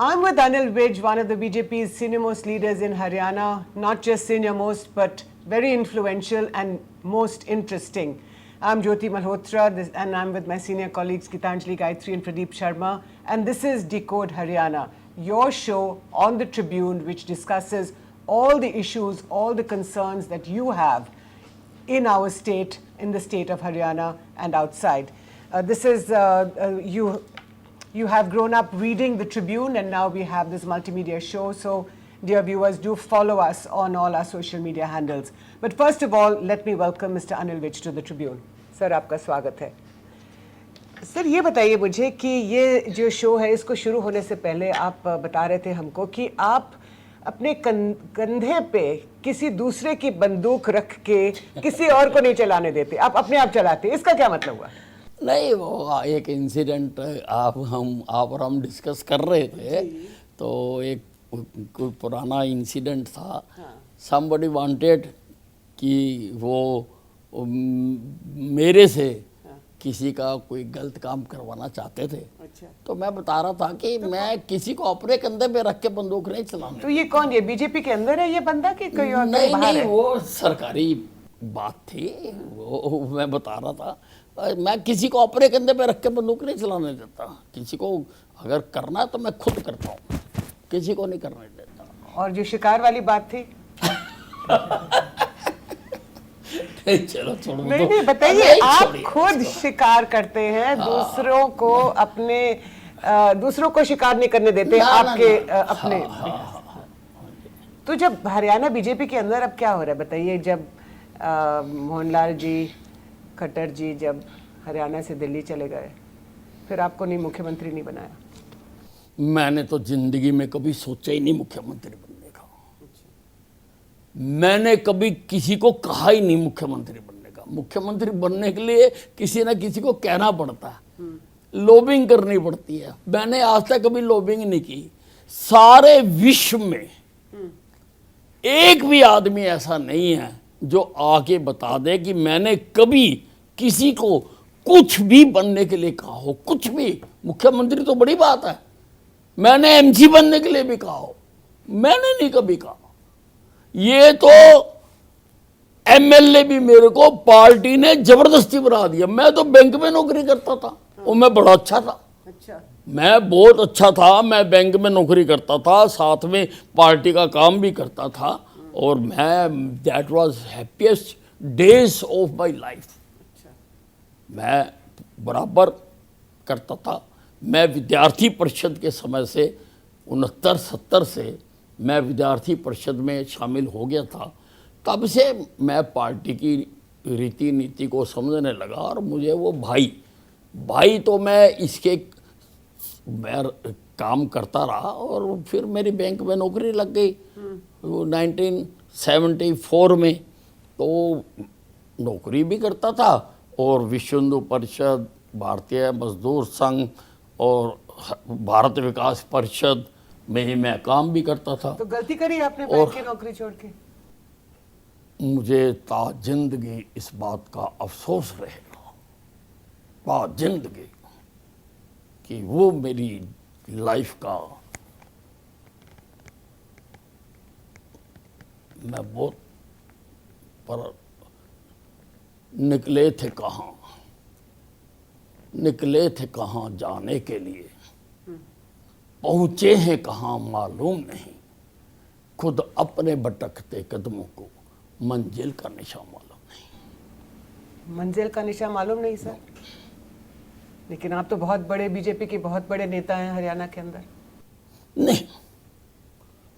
I'm with Anil Vij, one of the BJP's senior-most leaders in Haryana, not just senior-most, but very influential and most interesting. I'm Jyoti Malhotra, and I'm with my senior colleagues Gitanjali Gayatri and Pradeep Sharma, and this is Decode Haryana, your show on the Tribune, which discusses all the issues, all the concerns that you have in our state, in the state of Haryana and outside. You have grown up reading the Tribune, and now we have this multimedia show. So, dear viewers, do follow us on all our social media handles. But first of all, let me welcome Mr. Anil Vij to the Tribune. Sir, आपका स्वागत है. Sir, ये बताइए मुझे कि ये जो show है, इसको शुरू होने से पहले आप बता रहे थे हमको कि आप अपने कंधे पे किसी दूसरे की बंदूक रख के किसी और को नहीं चलाने देते, आप अपने आप चलाते. इसका क्या मतलब हुआ? नहीं, वो एक इंसिडेंट आप और हम डिस्कस कर रहे थे, तो एक कोई पुराना इंसिडेंट था. समबडी वांटेड कि वो मेरे से किसी का कोई गलत काम करवाना चाहते थे. अच्छा. तो मैं बता रहा था कि मैं किसी को अपने कंधे पे रख के बंदूक नहीं चलाऊंगा. तो ये कौन, ये बीजेपी के अंदर है ये बंदा कि कोई और नहीं, बाहर है? वो सरकारी बात थी, वो मैं बता रहा था. मैं किसी को अपने कंधे पे रख के बंदूक नहीं चलाने देता. किसी को अगर करना है तो मैं खुद करता हूँ, किसी को नहीं करने देता. और जो शिकार वाली बात थी चलो छोड़ो. नहीं बताइए, आप खुद शिकार करते हैं. दूसरों को अपने दूसरों को शिकार नहीं करने देते आपके अपने. तो जब हरियाणा बीजेपी के अंदर अब क्या हो रहा है बताइए. जब मोहनलाल जी खट्टर जी जब हरियाणा से दिल्ली चले गए, फिर आपको नहीं मुख्यमंत्री नहीं बनाया? मैंने तो जिंदगी में कभी सोचा ही नहीं मुख्यमंत्री बनने का. मैंने कभी किसी को कहा ही नहीं मुख्यमंत्री बनने का. मुख्यमंत्री बनने के लिए किसी ना किसी को कहना पड़ता है, लॉबिंग करनी पड़ती है. मैंने आज तक कभी लॉबिंग नहीं की. सारे विश्व में एक भी आदमी ऐसा नहीं है जो आके बता दे कि मैंने कभी किसी को कुछ भी बनने के लिए कहा हो. कुछ भी. मुख्यमंत्री तो बड़ी बात है, मैंने एमसी बनने के लिए भी कहा हो, मैंने नहीं कभी कहा. ये तो एमएलए भी मेरे को पार्टी ने जबरदस्ती बना दिया. मैं तो बैंक में नौकरी करता था और मैं बड़ा अच्छा था. अच्छा. मैं बहुत अच्छा था. मैं बैंक में नौकरी करता था, साथ में पार्टी का काम भी करता था, और मैं that was happiest days of my life. मैं बराबर करता था. मैं विद्यार्थी परिषद के समय से 69-70 से मैं विद्यार्थी परिषद में शामिल हो गया था. तब से मैं पार्टी की रीति नीति को समझने लगा, और मुझे वो भाई तो मैं इसके मैं काम करता रहा. और फिर मेरी बैंक में नौकरी लग गई 1974 में. तो नौकरी भी करता था और विश्व हिंदू परिषद, भारतीय मजदूर संघ और भारत विकास परिषद में ही मैं काम भी करता था. तो गलती करी आपने बैंक की नौकरी छोड़ के? मुझे ताजिंदगी इस बात का अफसोस रहेगा, ताजिंदगी, कि वो मेरी लाइफ का मैं बहुत पर निकले थे कहाँ जाने के लिए, पहुँचे हैं कहाँ मालूम नहीं, खुद अपने भटकते कदमों को मंजिल का निशान मालूम नहीं. मंजिल का निशान मालूम नहीं सर? लेकिन आप तो बहुत बड़े बीजेपी के बहुत बड़े नेता हैं हरियाणा के अंदर. नहीं,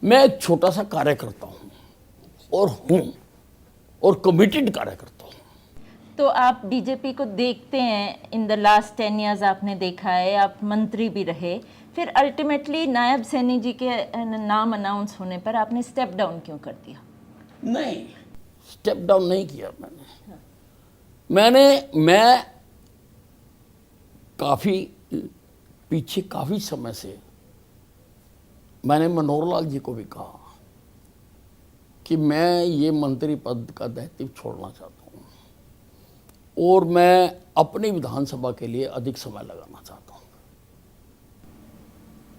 मैं एक छोटा सा कार्यकर्ता हूँ और कमिटेड कार्यकर्ता हूँ. तो आप बीजेपी को देखते हैं, इन द लास्ट 10 इयर्स आपने देखा है, आप मंत्री भी रहे, फिर अल्टीमेटली नायब सैनी जी के नाम अनाउंस होने पर आपने स्टेप डाउन क्यों कर दिया? नहीं, स्टेप डाउन नहीं किया मैं काफ़ी पीछे, काफ़ी समय से मैंने मनोहर लाल जी को भी कहा कि मैं ये मंत्री पद का दायित्व छोड़ना चाहता हूँ और मैं अपनी विधानसभा के लिए अधिक समय लगाना चाहता हूँ.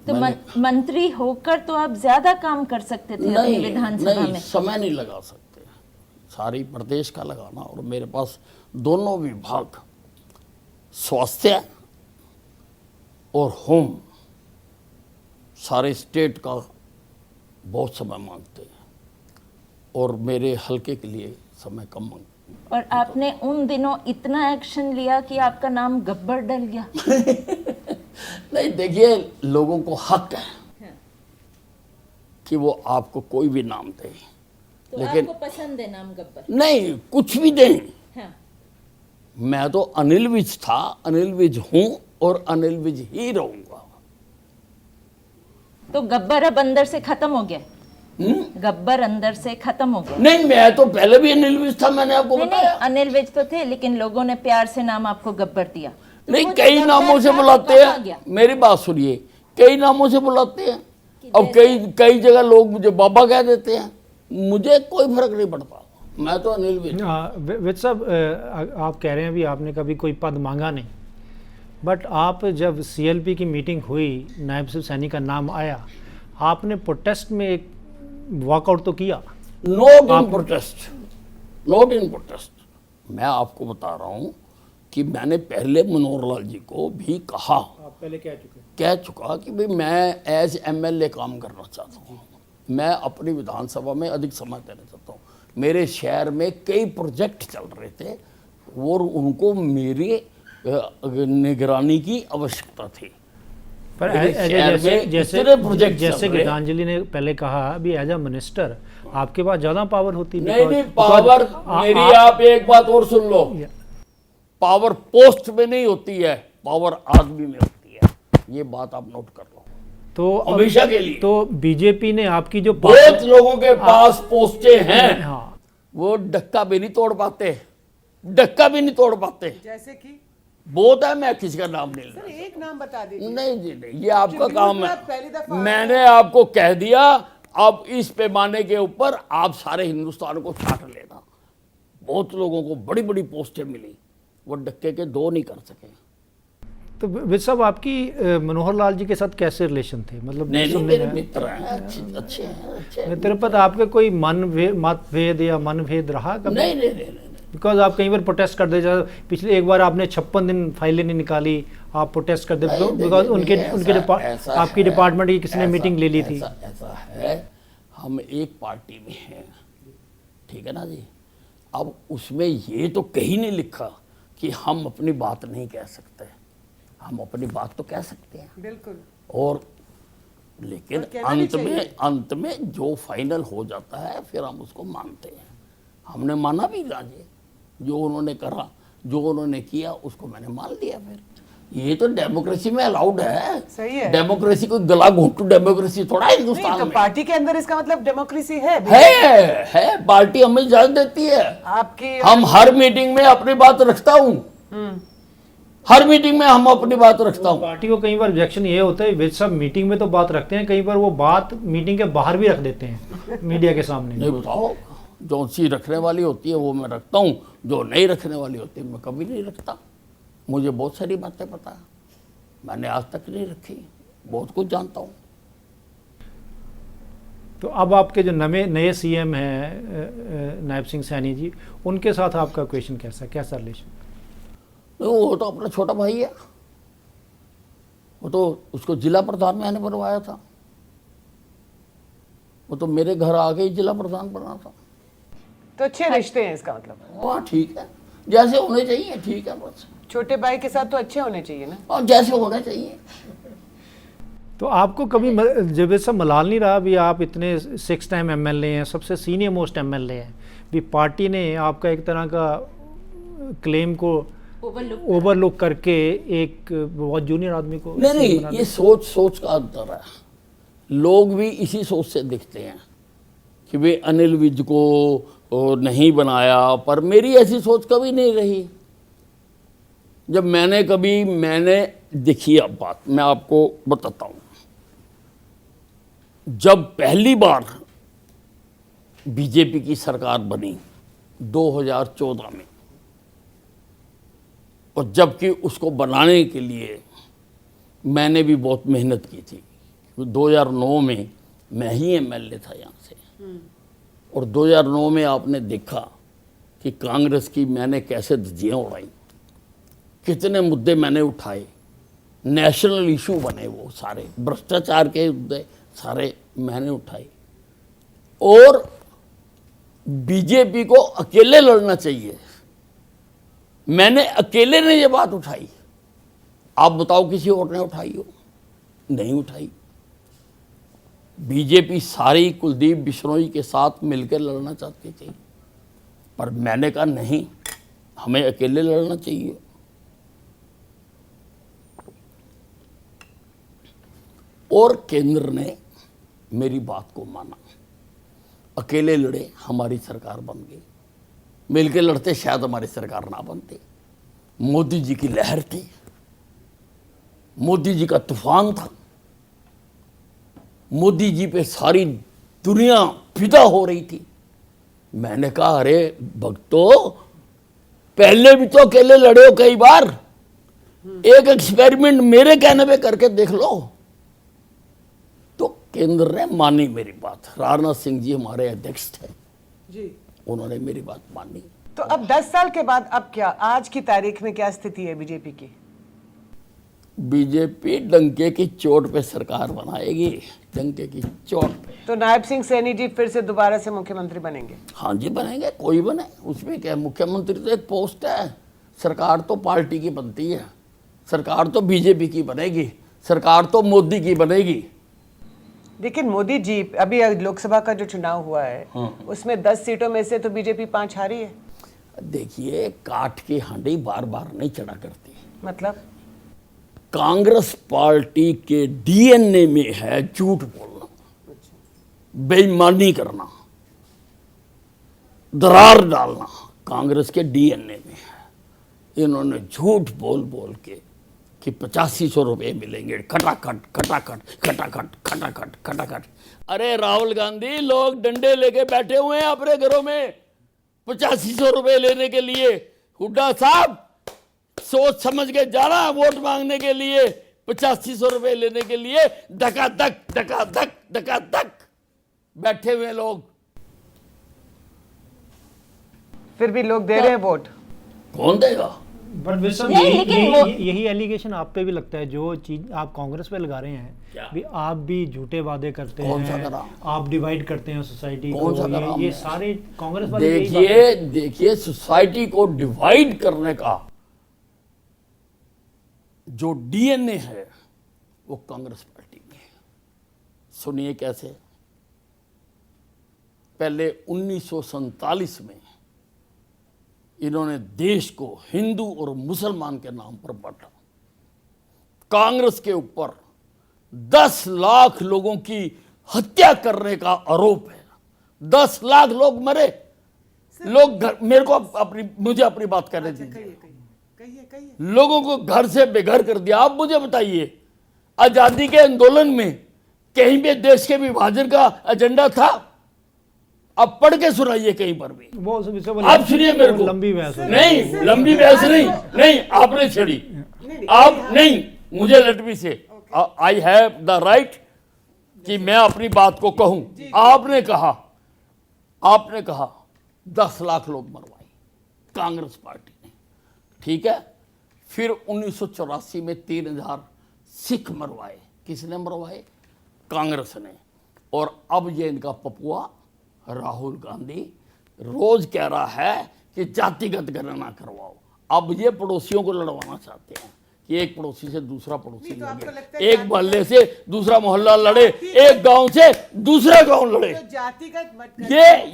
तो मंत्री होकर तो आप ज्यादा काम कर सकते थे अपनी विधानसभा नहीं, में। समय नहीं लगा सकते, सारी प्रदेश का लगाना, और मेरे पास दोनों विभाग, स्वास्थ्य और होम, सारे स्टेट का बहुत समय मांगते हैं, और मेरे हल्के के लिए समय कम मांगते हैं। और आपने उन दिनों इतना एक्शन लिया कि आपका नाम गब्बर डल गया। नहीं, देखिए, लोगों को हक है कि वो आपको कोई भी नाम दे, तो लेकिन आपको पसंद है नाम गब्बर? नहीं, कुछ भी दें। हाँ। मैं तो अनिल विज था, अनिल विज हूं और अनिल विज ही रहूंगा। तो गब्बर अब अंदर से खत्म हो गया? गब्बर अंदर से खत्म हो गया? नहीं, मैं तो पहले भी अनिल विज था, मैंने आपको नहीं, बताया। अनिल विज तो थे, लेकिन लोगों ने प्यार से नाम आपको गब्बर दिया। तो नहीं, वो कई गब्बर नामों से था, बुलाते कहाँ गया? हैं, मेरी बात सुनिए, कई नामों से बुलाते हैं। अब कई जगह लोग मुझे बाबा कह देते हैं, मुझे कोई फर्क नहीं पड़ता, मैं तो अनिल विज। विज साहब, आप कह रहे हैं अभी आपने कभी कोई पद मांगा नहीं, बट आप जब सीएलपी की मीटिंग हुई, नायब सिंह सैनी का नाम आया, आपने प्रोटेस्ट में एक वॉकआउट तो किया? Not in protest, not in protest. मैं आपको बता रहा हूं कि मैंने पहले मनोहर लाल जी को भी कहा, आप पहले कह चुका कि भाई मैं एज एमएलए काम करना चाहता हूँ, मैं अपनी विधानसभा में अधिक समय देना चाहता हूँ। मेरे शहर में कई प्रोजेक्ट चल रहे थे और उनको मेरी निगरानी की आवश्यकता थी। पर जैसे गीतांजलि ने पहले कहा, अभी एज अ मिनिस्टर आपके पास ज्यादा पावर होती है। नहीं, पावर मेरी, आप एक बात और सुन लो, पावर पोस्ट में नहीं होती है, पावर आदमी में होती है, ये बात आप नोट कर लो तो हमेशा के लिए। तो बीजेपी ने आपकी जो बहुत लोगों के पास पोस्टें हैं, हाँ, वो डक्का भी नहीं तोड़ पाते, डक्का भी नहीं तोड़ पाते। जैसे कि बहुत है, मैं किसी का नाम नहीं सर लूंगा। एक नाम बता दीजिए। नहीं जी, नहीं, ये आपका ट्रिब्यून काम में आप पहली है, दफा मैंने आपको कह दिया। अब इस पैमाने के ऊपर आप सारे हिंदुस्तान को छाट लेना। बहुत लोगों को बड़ी बड़ी पोस्टें मिली, वो डक्के के दो नहीं कर सके। तो विज साहब, आपकी मनोहर लाल जी के साथ कैसे रिलेशन थे? मतलब नहीं, मेरे मित्र हैं, अच्छे हैं। मित्र पर आपके कोई मतभेद या मनभेद रहा कभी? नहीं। बिकॉज आप कई बार प्रोटेस्ट कर दे, पिछले एक बार आपने 56 दिन फाइलें नहीं निकाली, आप प्रोटेस्ट कर दे, बिकॉज उनके आपकी डिपार्टमेंट की किसी ने मीटिंग ले ली थी। ऐसा है, हम एक पार्टी में हैं, ठीक है ना जी। अब उसमें ये तो कहीं नहीं लिखा कि हम अपनी बात नहीं कह सकते, हम अपनी बात तो कह सकते हैं, बिल्कुल। और लेकिन अंत में जो फाइनल हो जाता है फिर हम उसको मानते हैं। हमने माना भी राजे, जो उन्होंने करा, जो उन्होंने किया, उसको मैंने मान लिया। फिर ये तो डेमोक्रेसी में अलाउड है। सही है। डेमोक्रेसी कोई गला घोंटू डेमोक्रेसी थोड़ा है हिंदुस्तान तो में। पार्टी के अंदर इसका मतलब डेमोक्रेसी है। पार्टी हमें इजाजत देती है। आपकी हम हर मीटिंग में अपनी बात रखता हूँ, हर मीटिंग में हम अपनी बात रखता हूँ। पार्टी को कई बार रिजेक्शन ये होता है, वे सब मीटिंग में तो बात रखते हैं, कई बार वो बात मीटिंग के बाहर भी रख देते हैं मीडिया के सामने। नहीं, बताओ, जो सी रखने वाली होती है वो मैं रखता हूँ, जो नहीं रखने वाली होती है मैं कभी नहीं रखता। मुझे बहुत सारी बातें पता है, मैंने आज तक नहीं रखी, बहुत कुछ जानता हूँ। तो अब आपके जो नए सीएम हैं नायब सिंह सैनी जी, उनके साथ आपका क्वेश्चन कैसा रिलेशन? वो तो अपना छोटा भाई है, वो तो उसको जिला प्रधान मैंने बनवाया था, वो तो मेरे घर आके ही जिला प्रधान बना था। तो अच्छे रिश्ते हैं इसका मतलब। हाँ, ठीक है, जैसे होने चाहिए, ठीक है, बस छोटे भाई के साथ तो अच्छे होने चाहिए ना, और जैसे होने चाहिए। तो आपको कभी जब सब मलाल नहीं रहा? भी आप इतने 6 टाइम एमएलए हैं, सबसे सीनियर मोस्ट एमएलए हैं, भी पार्टी ने आपका एक तरह का क्लेम को ओवरलुक करके एक बहुत जूनियर आदमी को नहीं, ये सोच का अंतर है। लोग भी इसी सोच से दिखते हैं कि वे अनिल विज को नहीं बनाया, पर मेरी ऐसी सोच कभी नहीं रही। जब मैंने देखी, अब बात मैं आपको बताता हूँ। जब पहली बार बीजेपी की सरकार बनी 2014 में, और जबकि उसको बनाने के लिए मैंने भी बहुत मेहनत की थी, 2009 में मैं ही एमएलए था यहाँ से, और 2009 में आपने देखा कि कांग्रेस की मैंने कैसे धज्जियाँ उड़ाई, कितने मुद्दे मैंने उठाए, नेशनल इशू बने वो सारे, भ्रष्टाचार के मुद्दे सारे मैंने उठाए। और बीजेपी को अकेले लड़ना चाहिए, मैंने अकेले ने ये बात उठाई। आप बताओ किसी और ने उठाई हो? नहीं उठाई। बीजेपी सारी कुलदीप बिश्नोई के साथ मिलकर लड़ना चाहती थी, पर मैंने कहा नहीं, हमें अकेले लड़ना चाहिए। और केंद्र ने मेरी बात को माना, अकेले लड़े, हमारी सरकार बन गई। मिलके लड़ते शायद हमारी सरकार ना बनती। मोदी जी की लहर थी, मोदी जी का तूफान था, मोदी जी पे सारी दुनिया फिदा हो रही थी। मैंने कहा अरे भक्तों, पहले भी तो अकेले लड़े हो कई बार, एक एक्सपेरिमेंट मेरे कहने पे करके देख लो। तो केंद्र ने मानी मेरी बात। राजनाथ सिंह जी हमारे अध्यक्ष थे जी, उन्होंने मेरी बात मानी। तो अब 10 साल के बाद अब क्या, आज की तारीख में क्या स्थिति है बीजेपी की? बीजेपी डंके की चोट पे सरकार बनाएगी, डंके की चोट पे। तो नायब सिंह सैनी जी फिर से दोबारा से मुख्यमंत्री बनेंगे? हाँ जी बनेंगे, कोई बने, उसमें क्या, मुख्यमंत्री तो एक पोस्ट है, सरकार तो पार्टी की बनती है, सरकार तो बीजेपी की बनेगी, सरकार तो मोदी की बनेगी। लेकिन मोदी जी, अभी लोकसभा का जो चुनाव हुआ है उसमें 10 सीटों में से तो बीजेपी 5 हारी है। देखिए, काठ की हांडी बार बार नहीं चढ़ा करती। मतलब कांग्रेस पार्टी के डीएनए में है झूठ बोलना, बेईमानी करना, दरार डालना, कांग्रेस के डीएनए में है। इन्होंने झूठ बोल बोल के कि 8500 रुपये मिलेंगे, खटाखट खटाखट खटाखट खटाखट खटाखट। अरे राहुल गांधी, लोग डंडे लेके बैठे हुए हैं अपने घरों में 8500 रुपये लेने के लिए। हुड्डा साहब, सोच समझ के जाना वोट मांगने के लिए, 8500 रुपये लेने के लिए धकाधक धकाधक धकाधक बैठे हुए लोग। फिर भी लोग दे रहे हैं वोट। कौन देगा? बट विल्सन, नहीं, लेकिन वो- यही एलिगेशन आप पे भी लगता है, जो चीज आप कांग्रेस पे लगा रहे क्या? हैं भी, आप भी झूठे वादे करते कौन सा हैं, करा? आप डिवाइड करते हैं सोसाइटी कौन सा को, करा ये हमने? सारे कांग्रेस वाले यही बात है। देखिए सोसाइटी को डिवाइड करने का जो डीएनए है वो कांग्रेस पार्टी में है। सुनिए कैसे। पहले 1947 में इन्होंने देश को हिंदू और मुसलमान के नाम पर बांटा। कांग्रेस के ऊपर 10 लाख लोगों की हत्या करने का आरोप है। 10 लाख लोग मरे। लोग मेरे को मुझे अपनी बात करने दीजिए। लोगों को घर से बेघर कर दिया। आप मुझे बताइए, आजादी के आंदोलन में कहीं भी देश के विभाजन का एजेंडा था? अब पढ़ के सुनाइए कहीं पर भी। आप सुनिए मेरे को। लंबी बहस है। नहीं, लंबी बहस नहीं, आपने छेड़ी। आप नहीं, मुझे लटवी से आई हैव द राइट कि मैं अपनी बात को कहूं। आपने कहा 10 लाख लोग मरवाए कांग्रेस पार्टी ने, ठीक है। फिर 1984 में 3000 सिख मरवाए। किसने मरवाए? कांग्रेस ने। और अब ये इनका पपुआ राहुल गांधी रोज कह रहा है कि जातिगत गणना करवाओ। अब ये पड़ोसियों को लड़वाना चाहते हैं कि एक पड़ोसी से दूसरा पड़ोसी लड़े, एक मोहल्ले से दूसरा मोहल्ला लड़े, एक गांव से दूसरा गांव लड़े।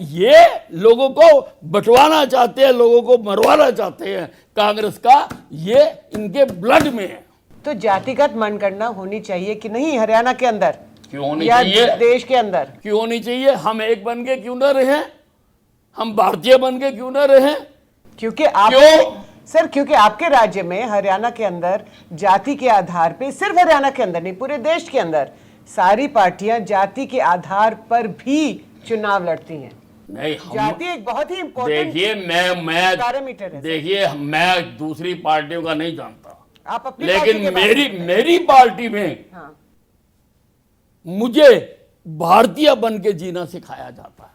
ये लोगों को बंटवाना चाहते हैं, लोगों को मरवाना चाहते हैं। कांग्रेस का ये इनके ब्लड में है। तो जातिगत मनगणना होनी चाहिए कि नहीं हरियाणा के अंदर? क्यों होनी या चाहिए? देश के अंदर क्यों होनी चाहिए? हम एक बन के क्यों न रहे? हम भारतीय बन के क्यों न रहे? क्योंकि आप सर, क्योंकि आपके राज्य में हरियाणा के अंदर जाति के आधार पे, सिर्फ हरियाणा के अंदर नहीं पूरे देश के अंदर सारी पार्टियां जाति के आधार पर भी चुनाव लड़ती हैं। नहीं, जाति एक बहुत ही इंपॉर्टेंट देखिए पैरामीटर है। देखिए मैं दूसरी पार्टियों का नहीं जानता, आप अपनी लेकिन पार्टी के बारे में मेरी पार्टी में हाँ। मुझे भारतीय बन के जीना सिखाया जाता है,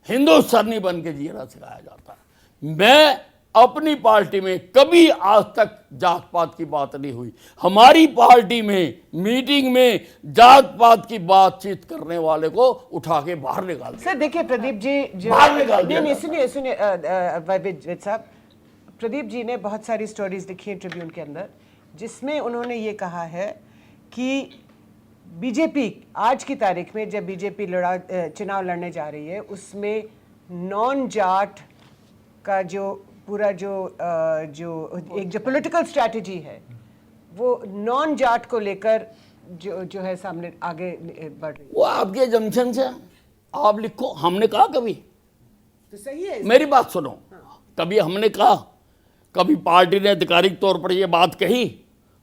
हिंदुस्तानी बन के जीना सिखाया जाता है। मैं अपनी पार्टी में कभी आज तक जात पात की बात नहीं हुई। हमारी पार्टी में मीटिंग में जात पात की बातचीत करने वाले को उठा के बाहर निकाल दिया। सर देखिए प्रदीप जी बाहर निकाल दिया। नहीं सुनिए सुनिए विज साहब, प्रदीप जी ने बहुत सारी स्टोरीज लिखी हैं ट्रिब्यून के अंदर, जिसमें उन्होंने ये कहा है कि बीजेपी आज की तारीख में जब बीजेपी चुनाव लड़ने जा रही है, उसमें नॉन जाट का जो पूरा जो पॉलिटिकल स्ट्रैटेजी है वो नॉन जाट को लेकर जो है सामने आगे बढ़ रही है। वो आपके जंक्शन से आप लिखो, हमने कहा कभी? तो सही है। मेरी बात सुनो, कभी हमने कहा, कभी पार्टी ने आधिकारिक तौर पर ये बात कही?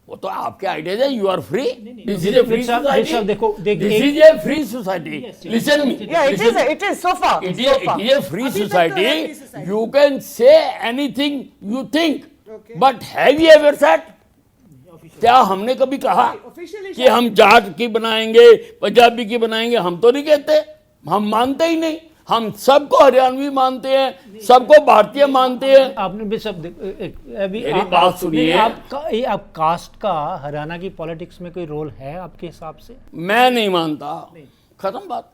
वो तो आपके आइडियाज है। You are free, this is a free society, देखो this is a free society, listen me, it is so far. it is a free society, you can say anything you think, but have you ever said, क्या हमने कभी कहा कि हम जाट की बनाएंगे, पंजाबी की बनाएंगे? हम तो नहीं कहते, हम मानते ही नहीं। हम सबको हरियाणवी मानते हैं, सबको भारतीय मानते हैं। आपने भी सब अभी मेरी बात सुनिए। आप कास्ट का हरियाणा की पॉलिटिक्स में कोई रोल है आपके हिसाब से? मैं नहीं मानता, खत्म बात।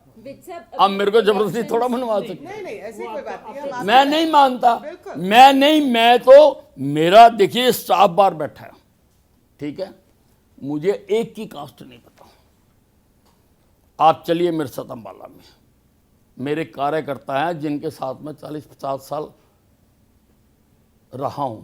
अब मेरे को जबरदस्ती थोड़ा मनवा सकते? नहीं ऐसी कोई बात नहीं। मैं नहीं मानता, मैं तो मेरा देखिए स्टाफ बार बैठा है, ठीक है, मुझे एक की कास्ट नहीं पता। आप चलिए मेरे साथ अम्बाला में, मेरे कार्यकर्ता हैं जिनके साथ में 40-50 साल रहा हूं,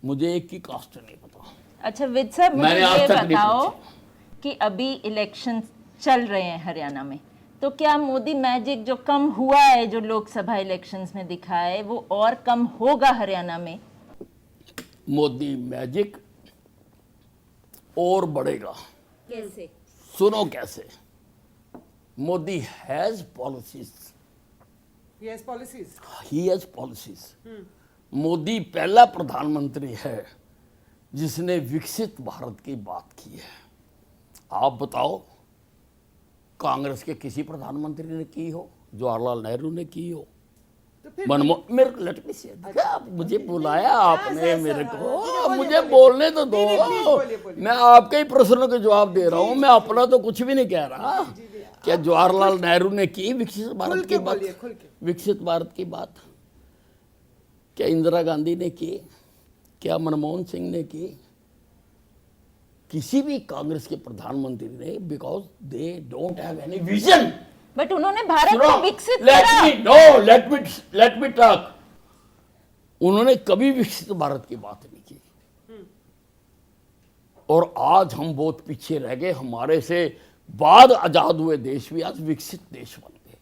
मुझे एक की कास्ट नहीं पता। अच्छा विद साहब, मुझे मैंने आज ये तक नहीं बताओ पूछा। कि अभी इलेक्शन चल रहे हैं हरियाणा में, तो क्या मोदी मैजिक जो कम हुआ है, जो लोकसभा इलेक्शंस में दिखा है, वो और कम होगा हरियाणा में? मोदी मैजिक और बढ़ेगा। कैसे? सुनो कैसे। Modi has policies, He has policies. He has policies. Modi पहला प्रधानमंत्री है जिसने विकसित भारत की बात की है। आप बताओ, कांग्रेस के किसी प्रधानमंत्री ने की हो? जवाहरलाल नेहरू ने की हो? मनमोहन, मेरे लेट मी से, मुझे बुलाया आपने मेरे को, मुझे बोलने तो दो। मैं आपके ही प्रश्नों के जवाब दे रहा हूँ, मैं अपना तो कुछ भी नहीं कह रहा। क्या जवाहरलाल नेहरू ने की विकसित भारत की बात? विकसित भारत की बात क्या इंदिरा गांधी ने की? क्या मनमोहन सिंह ने की? किसी भी कांग्रेस के प्रधानमंत्री ने, because they don't have any vision. But उन्होंने भारत को विकसित लेट मी टॉक। उन्होंने कभी विकसित भारत की बात नहीं की, और आज हम बहुत पीछे रह गए। हमारे से बाद आजाद हुए देश भी आज विकसित देश बन गए।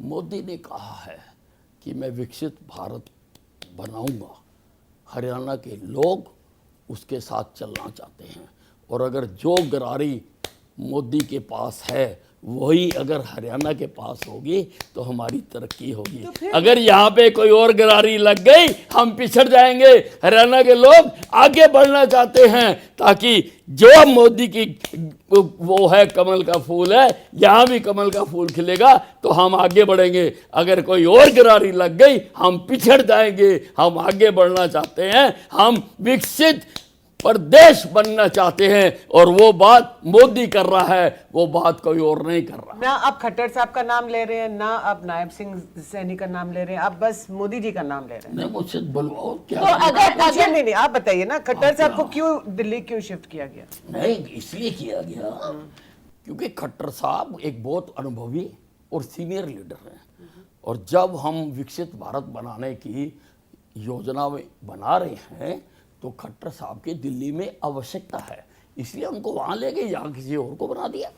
मोदी ने कहा है कि मैं विकसित भारत बनाऊंगा। हरियाणा के लोग उसके साथ चलना चाहते हैं, और अगर जो गरारी मोदी के पास है वही अगर हरियाणा के पास होगी तो हमारी तरक्की होगी। तो अगर यहाँ पे कोई और गरारी लग गई, हम पिछड़ जाएंगे। हरियाणा के लोग आगे बढ़ना चाहते हैं, ताकि जो मोदी की वो है कमल का फूल है, यहाँ भी कमल का फूल खिलेगा तो हम आगे बढ़ेंगे। अगर कोई और गरारी लग गई, हम पिछड़ जाएंगे। हम आगे बढ़ना चाहते हैं, हम विकसित प्रदेश बनना चाहते हैं, और वो बात मोदी कर रहा है, वो बात कोई और नहीं कर रहा। ना आप खट्टर साहब का नाम ले रहे हैं, ना आप नायब सिंह सैनी का नाम ले रहे हैं, आप बस मोदी जी का नाम ले रहे हैं। नहीं, मुझसे बुलवाओ क्या? तो अगर नहीं आप बताइए ना, खट्टर साहब को क्यों दिल्ली क्यों शिफ्ट किया गया? नहीं, इसलिए किया गया क्योंकि खट्टर साहब एक बहुत अनुभवी और सीनियर लीडर हैं, और जब हम विकसित भारत बनाने की योजना बना रहे हैं तो खट्टर साहब की दिल्ली में आवश्यकता है, इसलिए उनको वहां ले गए, यहाँ किसी और को बना दिया।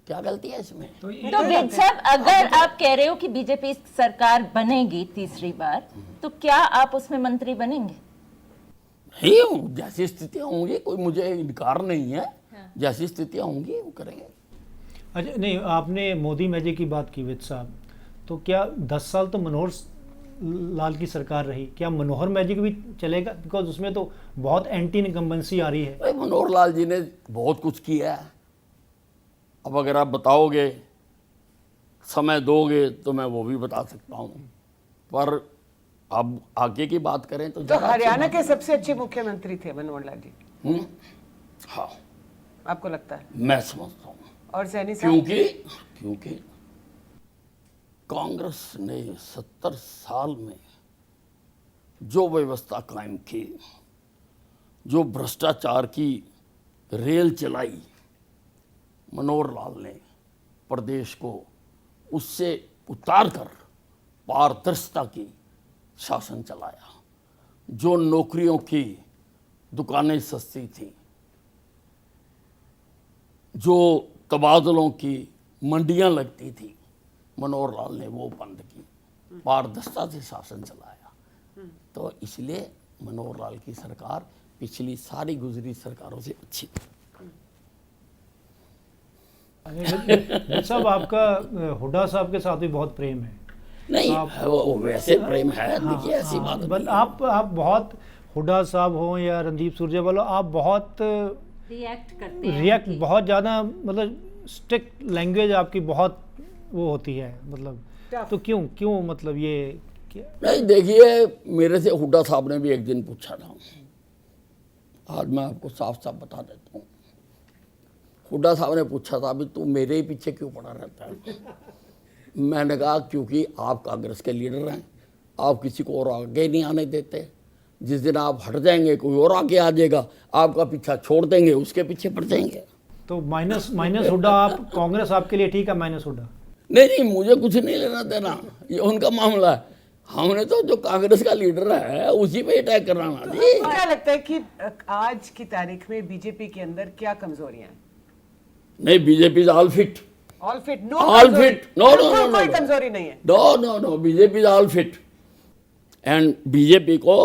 क्या गलती है इसमें? तो विद साहब, अगर आप कह रहे हो कि बीजेपी सरकार बनेगी तीसरी बार, तो क्या आप उसमें मंत्री बनेंगे? नहीं हूँ, जैसी स्थितियाँ होंगी, कोई मुझे इनकार नहीं है। जैसी स्थितियाँ होंगी वो करेंगे। अच्छा, नहीं, आपने मोदी मैजिक की बात की विद साहब, तो क्या 10 साल तो मनोहर लाल की सरकार रही, क्या मनोहर मैजिक भी चलेगा? बिकॉज उसमें तो बहुत एंटी इनकम्बेंसी आ रही है। मनोहर लाल जी ने बहुत कुछ किया है, अब अगर आप बताओगे, समय दोगे, तो मैं वो भी बता सकता हूँ, पर अब आगे की बात करें तो तो हरियाणा के सबसे अच्छे मुख्यमंत्री थे मनोहर लाल जी, हाँ, आपको लगता है? मैं समझता हूँ। और सैनी साहब? क्योंकि कांग्रेस ने 70 साल में जो व्यवस्था कायम की, जो भ्रष्टाचार की रेल चलाई, मनोहर लाल ने प्रदेश को उससे उतार कर पारदर्शिता की शासन चलाया। जो नौकरियों की दुकानें सस्ती थी, जो तबादलों की मंडियां लगती थी, मनोहर लाल ने वो बंद की, पारदर्शिता से शासन चलाया। तो इसलिए मनोहर लाल की सरकार पिछली सारी गुजरी सरकारों से अच्छी थी। सब आपका हुड्डा साहब के साथ भी बहुत प्रेम है। नहीं, वो वैसे प्रेम है, देखिए ऐसी बात नहीं है। आप बहुत, हुड्डा साहब हो या रणदीप सुरजेवाला, आप बहुत रिएक्ट करते हैं रिएक्ट बहुत ज़्यादा, मतलब स्ट्रिक्ट लैंग्वेज आपकी बहुत वो होती है, मतलब तो क्यों मतलब ये क्या? नहीं, देखिए, मेरे से हुड्डा साहब ने भी एक दिन पूछा था, आज मैं आपको साफ साफ बता देता हूँ। हुड्डा साहब ने पूछा था, अभी तू मेरे ही पीछे क्यों पड़ा रहता है? मैंने कहा, क्योंकि आप कांग्रेस के लीडर हैं, आप किसी को और आगे नहीं आने देते। जिस दिन आप हट जाएंगे, कोई और आगे आ जाएगा, आपका पीछा छोड़ देंगे, उसके पीछे पड़ जाएंगे। तो माइनस हुड्डा, आप कांग्रेस आपके लिए ठीक है, माइनस हुड्डा? नहीं, मुझे कुछ नहीं लेना देना, ये उनका मामला है। हमने तो जो कांग्रेस का लीडर है उसी पे अटैक कराना जी। क्या लगता है कि आज की तारीख में बीजेपी के अंदर क्या कमजोरियां हैं? नहीं, BJP is all fit, all fit, no all fit, no, कोई कमजोरी नहीं है। No, BJP is all fit. And BJP को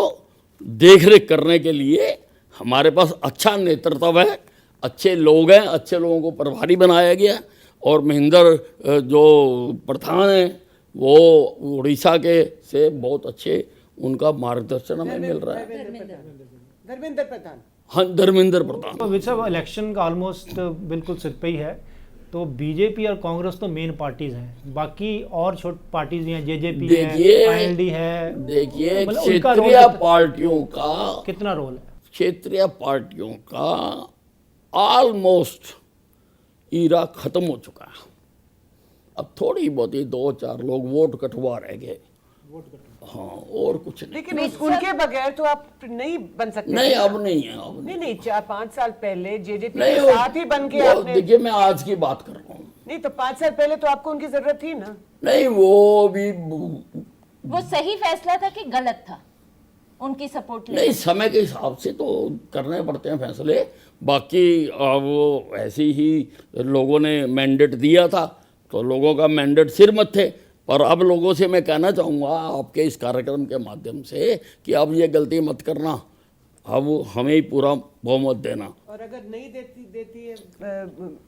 देखरेख करने के लिए हमारे पास अच्छा नेतृत्व है, अच्छे लोग हैं, अच्छे लोगों को प्रभारी बनाया गया। और महेंद्र जो प्रधान हैं, वो उड़ीसा के से बहुत अच्छे, उनका मार्गदर्शन हमें मिल रहा है। धर्मेंद्र प्रधान, हाँ, धर्मेंद्र प्रधान। तो विजय, इलेक्शन का ऑलमोस्ट बिल्कुल सिर पे ही है, तो बीजेपी और कांग्रेस तो मेन पार्टीज हैं, बाकी और छोटी पार्टीज हैं, जेजेपी है, आईएलडी है। देखिए, मतलब उनका रोल क्षेत्रीय पार्टियों का कितना रोल है? क्षेत्रीय पार्टियों का ऑलमोस्ट ईरा खत्म हो चुका है। अब थोड़ी बहुत ही 2-4 लोग वोट कटवा रह गए, हाँ, और कुछ नहीं। लेकिन उनके बगैर तो आप नहीं बन सकते। नहीं, अब नहीं है, अब नहीं, 4-5 साल पहले जेजेपी नहीं, के साथ ही बन के आपने। देखिए, मैं आज की बात कर रहा हूँ। नहीं, तो 5 साल पहले तो आपको उनकी जरूरत थी ना। नहीं, वो भी वो सही फैसला था कि गलत था उनकी सपोर्ट नहीं, समय के हिसाब से तो करने पड़ते हैं फैसले। बाकी वो ऐसे ही लोगों ने मैंडेट दिया था, तो लोगों का मैंडेट सिर मत थे। पर अब लोगों से मैं कहना चाहूँगा आपके इस कार्यक्रम के माध्यम से कि अब ये गलती मत करना, अब हमें ही पूरा बहुमत देना। और अगर नहीं देती है,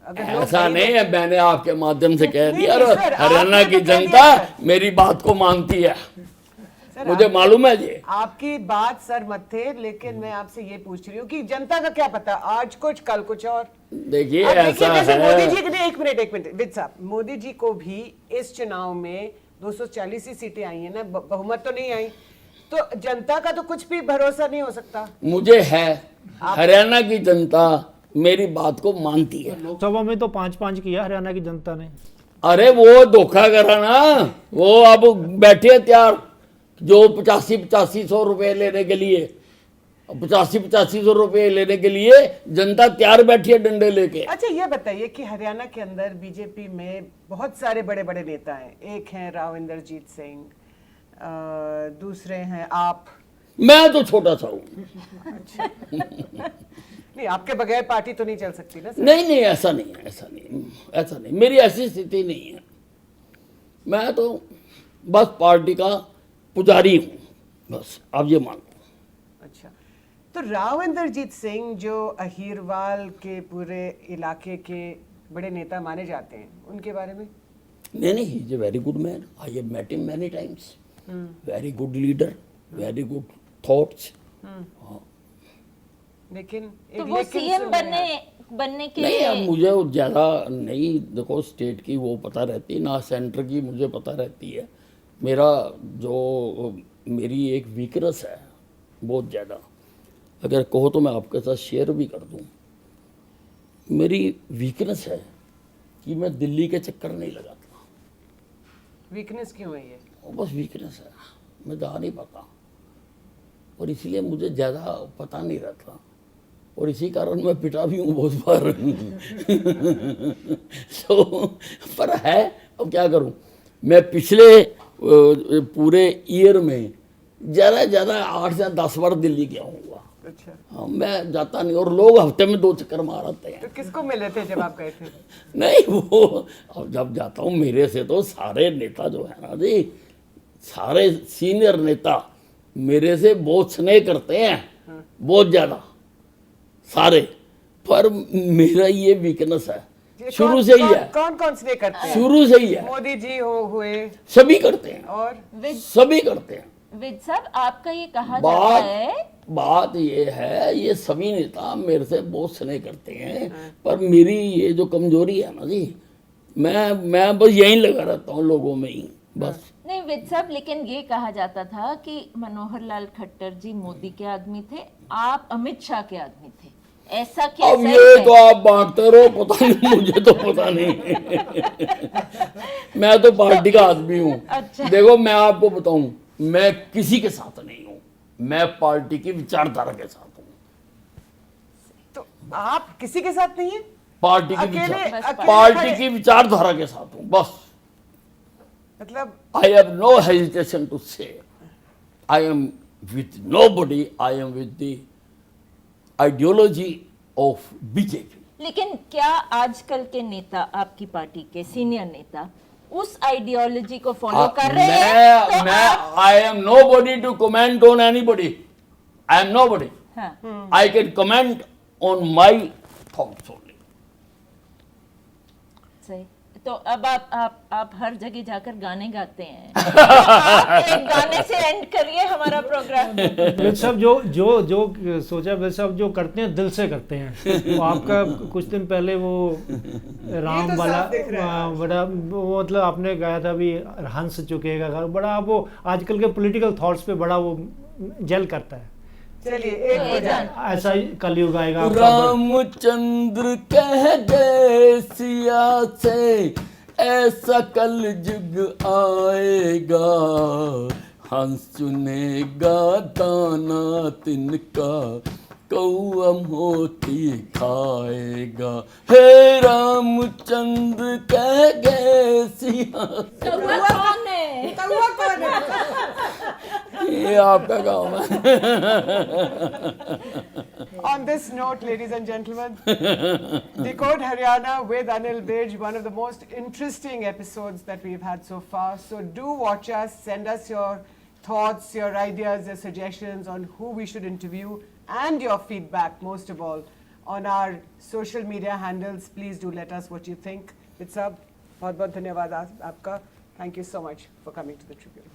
अगर ऐसा नहीं है, मैंने आपके माध्यम से कह दिया, नहीं, और सर, हरियाणा आपने की तो कह जनता दिया, सर। मेरी बात को मानती है, सर, मुझे मालूम है जी। आपकी बात सर मत थे, लेकिन मैं आपसे ये पूछ रही हूँ कि जनता का क्या पता, आज कुछ कल कुछ और। देखिए, अब ऐसा जैसे है, मोदी जी ने, एक मिनट विद साहब, मोदी जी को भी इस चुनाव में 240 ही सीटें आई हैं ना, बहुमत तो नहीं आई, तो जनता का तो कुछ भी भरोसा नहीं हो सकता। मुझे है, हरियाणा की जनता मेरी बात को मानती है। लोकसभा में तो 5-5 किया हरियाणा की जनता ने। अरे वो धोखा करा ना, वो अब बैठे तैयार, जो 85-85 रुपए लेने के लिए, 85-85 रुपए लेने के लिए जनता तैयार बैठी है डंडे लेके। अच्छा, ये बताइए कि हरियाणा के अंदर बीजेपी में बहुत सारे बड़े बड़े नेता हैं। एक हैं राव इंद्रजीत सिंह, दूसरे हैं आप। मैं तो छोटा सा हूँ। नहीं, आपके बगैर पार्टी तो नहीं चल सकती ना सर? नहीं, ऐसा नहीं है, ऐसा नहीं, मेरी ऐसी स्थिति नहीं है। मैं तो बस पार्टी का पुजारी हूँ, बस आप ये मान लो। अच्छा, तो राव इंद्रजीत सिंह जो अहीरवाल के पूरे इलाके के बड़े नेता माने जाते हैं, उनके बारे में? नहीं, he is a very good man, I have met him many times, very good leader, very good thoughts. लेकिन तो एक वो लेकिन सीएम सुन रहे हैं। बनने के नहीं, अब लिए मुझे वो ज़्यादा नहीं, देखो स्टेट की वो पता रहती ना सेंटर की मुझे पता रहती है। मेरा जो मेरी एक वीकनेस है बहुत ज़्यादा, अगर कहो तो मैं आपके साथ शेयर भी कर दूं। मेरी वीकनेस है कि मैं दिल्ली के चक्कर नहीं लगाता। वीकनेस क्यों है ये? वो बस वीकनेस है, मैं जा नहीं पाता और इसलिए मुझे ज़्यादा पता नहीं रहता और इसी कारण मैं पिटा भी हूँ बहुत बार। तो पर है, अब क्या करूँ। मैं पिछले पूरे ईयर में ज़्यादा 8 या 10 बार दिल्ली गया हूँ। अच्छा, हाँ, मैं जाता नहीं और लोग हफ्ते में 2 चक्कर मार आते हैं। तो किसको मिले थे जब आप गए थे? नहीं, वो अब जब जाता हूँ मेरे से तो सारे नेता जो है ना जी, सारे सीनियर नेता मेरे से बहुत स्नेह करते हैं, बहुत ज़्यादा सारे। पर मेरा ये वीकनेस है, शुरू से ही है, कौन कौन स्नेह करते हैं? शुरू से ही है, मोदी जी हुए सभी करते हैं, और सभी करते हैं। विद साहब आपका ये कहा जाता है बात ये है, ये सभी नेता मेरे से बहुत स्नेह करते हैं, पर मेरी ये जो कमजोरी है ना जी, मैं बस यहीं लगा रहता हूँ लोगों में ही बस। नहीं विद साहब, लेकिन ये कहा जाता था कि मनोहर लाल खट्टर जी मोदी के आदमी थे, आप अमित शाह के आदमी थे, ऐसा क्या अब सही ये है? तो आप बांटते रहो, पता नहीं, मुझे तो पता नहीं। मैं तो पार्टी का आदमी हूँ। अच्छा। देखो मैं आपको बताऊं, मैं किसी के साथ नहीं हूँ, मैं पार्टी की विचारधारा के साथ हूँ। तो आप किसी के साथ नहीं है? पार्टी की अकेले पार्टी खड़े- की विचारधारा के साथ हूँ बस। मतलब I have no hesitation to say, I am with nobody, I am with the ideology of BJP. लेकिन क्या आजकल के नेता, आपकी पार्टी के सीनियर नेता, उस आइडियोलॉजी को फॉलो कर रहे हैं? तो आप- I am nobody to comment on anybody. I am nobody. हाँ, I can comment on my thoughts only. सही। तो अब आप हर जगह जाकर गाने गाते हैं। आप एक गाने से एंड करिए हमारा प्रोग्राम। वे सब जो सोचा, वे सब जो करते हैं दिल से करते हैं। वो आपका कुछ दिन पहले वो राम तो वाला साफ दिख रहा है। बड़ा वो मतलब आपने गाया था अभी, हंस चुकेगा घर, बड़ा वो आजकल के पॉलिटिकल थॉट्स पे बड़ा वो जेल करता है। चलिए एक हो जाए। ऐसा ही कलयुग आएगा आपका। रामचंद्र कह गए सिया से, ऐसा कल युग आएगा, हंस चुनेगा दाना तिनका, कौआ मोती खाएगा। हे रामचंद्र कह गए सिया से। कौआ कौन है? कौआ कौन है? ये आपका काम है। On this note, ladies and gentlemen, Decode Haryana with Anil Bij, one of the most interesting episodes that we've had so far. So do watch us, send us your thoughts, your ideas, your suggestions on who we should interview, and your feedback, most of all, on our social media handles. Please do let us what you think. It's up. बहुत बहुत धन्यवाद आपका. Thank you so much for coming to the Tribune.